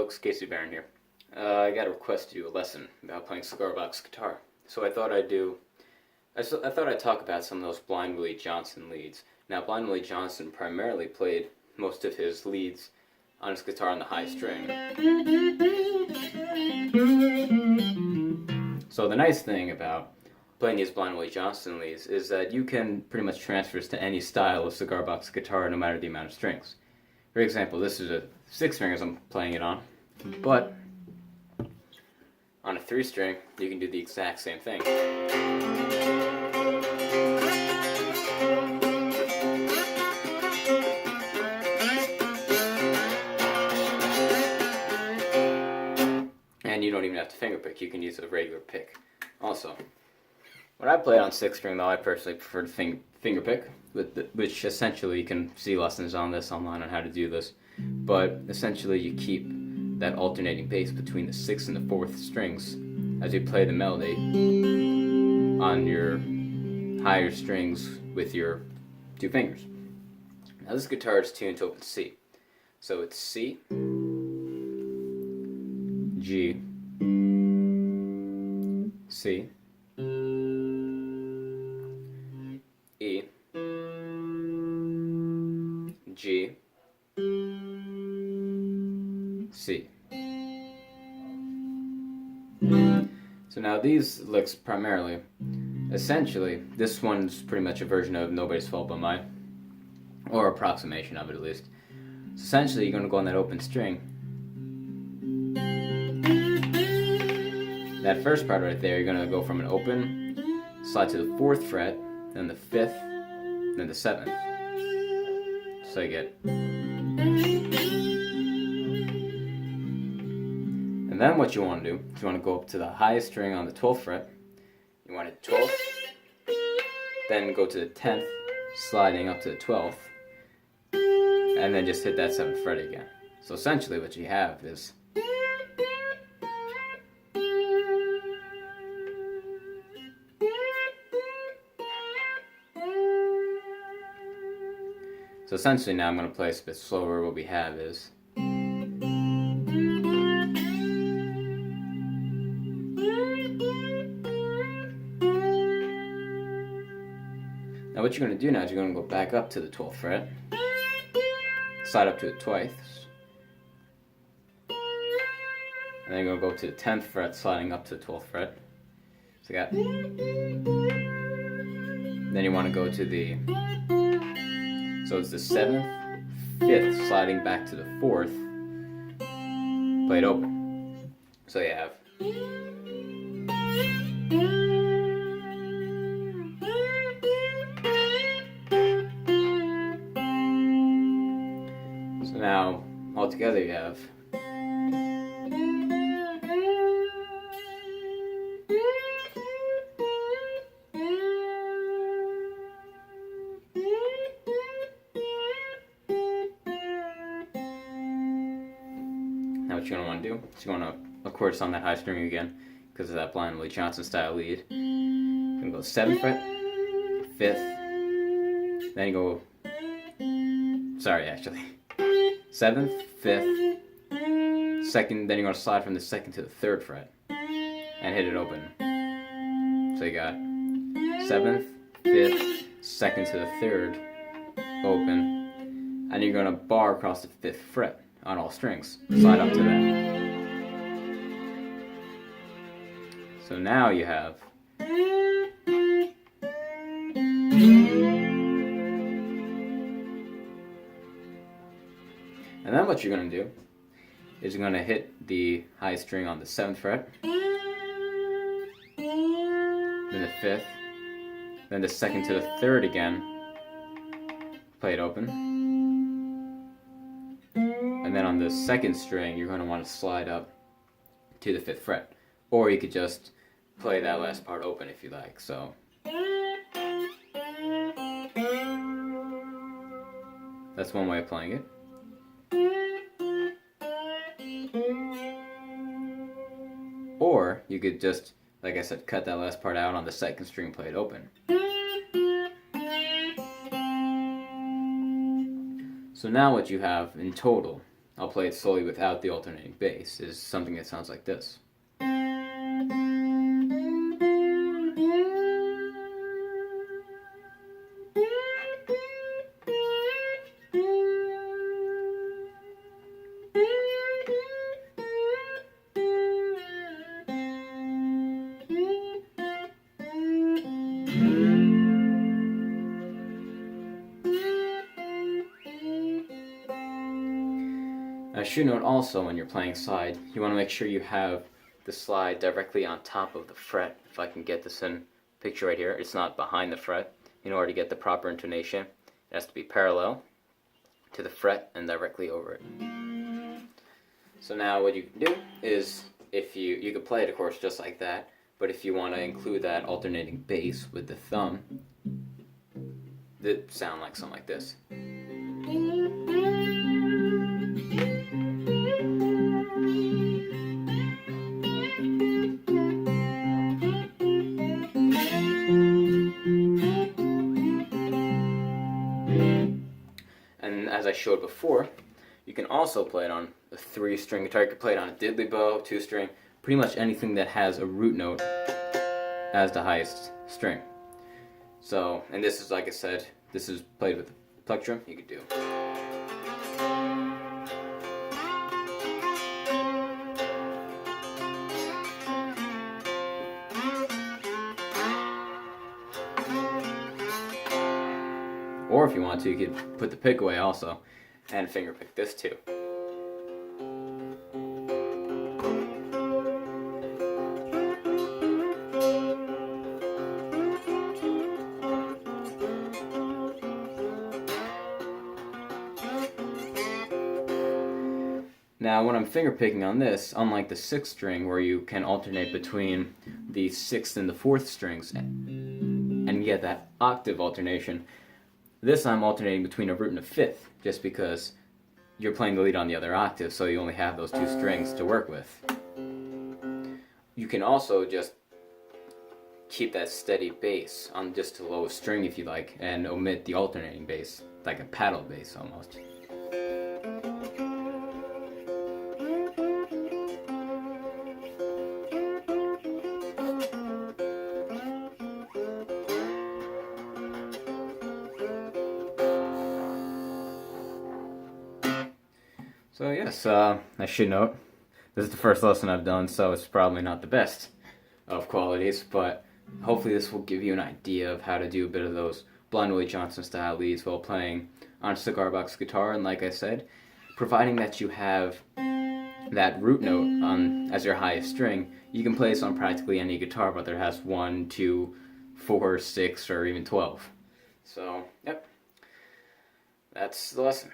folks, C.Baron here. I got a request to do a lesson about playing cigar box guitar. So I thought I'd talk about some of those Blind Willie Johnson leads. Now, Blind Willie Johnson primarily played most of his leads on his guitar on the high string. So the nice thing about playing these Blind Willie Johnson leads is that you can pretty much transfer this to any style of cigar box guitar no matter the amount of strings. For example, this is a 6-string I'm playing it on, but on a 3-string you can do the exact same thing. And you don't even have to finger pick, you can use a regular pick. Also, when I play on 6-string though, I personally prefer to finger pick, which essentially you can see lessons on this online on how to do this. But essentially you keep that alternating bass between the 6th and the 4th strings as you play the melody on your higher strings with your 2 fingers. Now this guitar is tuned to open C. So it's C, G, C, E, G, C. So now these licks primarily, essentially, this one's pretty much a version of Nobody's Fault But Mine, or approximation of it at least. So essentially you're going to go on that open string. That first part right there, you're going to go from an open, slide to the 4th fret, then the 5th, then the 7th. So you get. And then what you want to do is you want to go up to the highest string on the 12th fret. You want it 12th, then go to the 10th, sliding up to the 12th, and then just hit that 7th fret again. So essentially what you have is. So essentially now I'm going to play a bit slower. What we have is. Now what you're going to do now is you're going to go back up to the 12th fret, slide up to it twice, and then you're going to go to the 10th fret, sliding up to the 12th fret. So you got. Then you want to go to the. So it's the 7th, 5th, sliding back to the 4th, played open. So you have. So now, altogether you have. Now what you're going to want to do is you're going to, of course, on that high string again, because of that Blind Willie Johnson-style lead. You're going to go 7th fret, 5th, then you go, 7th, 5th, 2nd, then you're going to slide from the 2nd to the 3rd fret, and hit it open. So you got 7th, 5th, 2nd to the 3rd, open, and you're going to bar across the 5th fret on all strings. Slide up to that. So now you have. And then what you're going to do is you're going to hit the high string on the 7th fret, then the 5th, then the 2nd to the 3rd again, play it open. And then on the 2nd string, you're going to want to slide up to the 5th fret. Or you could just play that last part open if you like. So that's one way of playing it. Or you could just, like I said, cut that last part out on the 2nd string, play it open. So now what you have in total I'll play it solely without the alternating bass, is something that sounds like this. I should note also when you're playing slide, you want to make sure you have the slide directly on top of the fret. If I can get this in picture right here, it's not behind the fret. In order to get the proper intonation, it has to be parallel to the fret and directly over it. So now what you can do is, if you could play it of course just like that, but if you want to include that alternating bass with the thumb, it sound like something like this. And as I showed before, you can also play it on a 3-string guitar. You can play it on a diddley bow, 2-string, pretty much anything that has a root note as the highest string. So, and this is, like I said, this is played with a plectrum. You could do. Or if you want to, you could put the pick away also and finger pick this too. Now when I'm finger picking on this, unlike the 6th string where you can alternate between the 6th and the 4th strings and get that octave alternation, this I'm alternating between a root and a 5th, just because you're playing the lead on the other octave, so you only have those 2 strings to work with. You can also just keep that steady bass on just the lowest string if you like, and omit the alternating bass, like a paddle bass almost. So yes, I should note, this is the first lesson I've done, so it's probably not the best of qualities, but hopefully this will give you an idea of how to do a bit of those Blind Willie Johnson-style leads while playing on a cigar box guitar. And like I said, providing that you have that root note as your highest string, you can play this on practically any guitar, whether it has 1, 2, 4, 6, or even 12. So, yep, that's the lesson.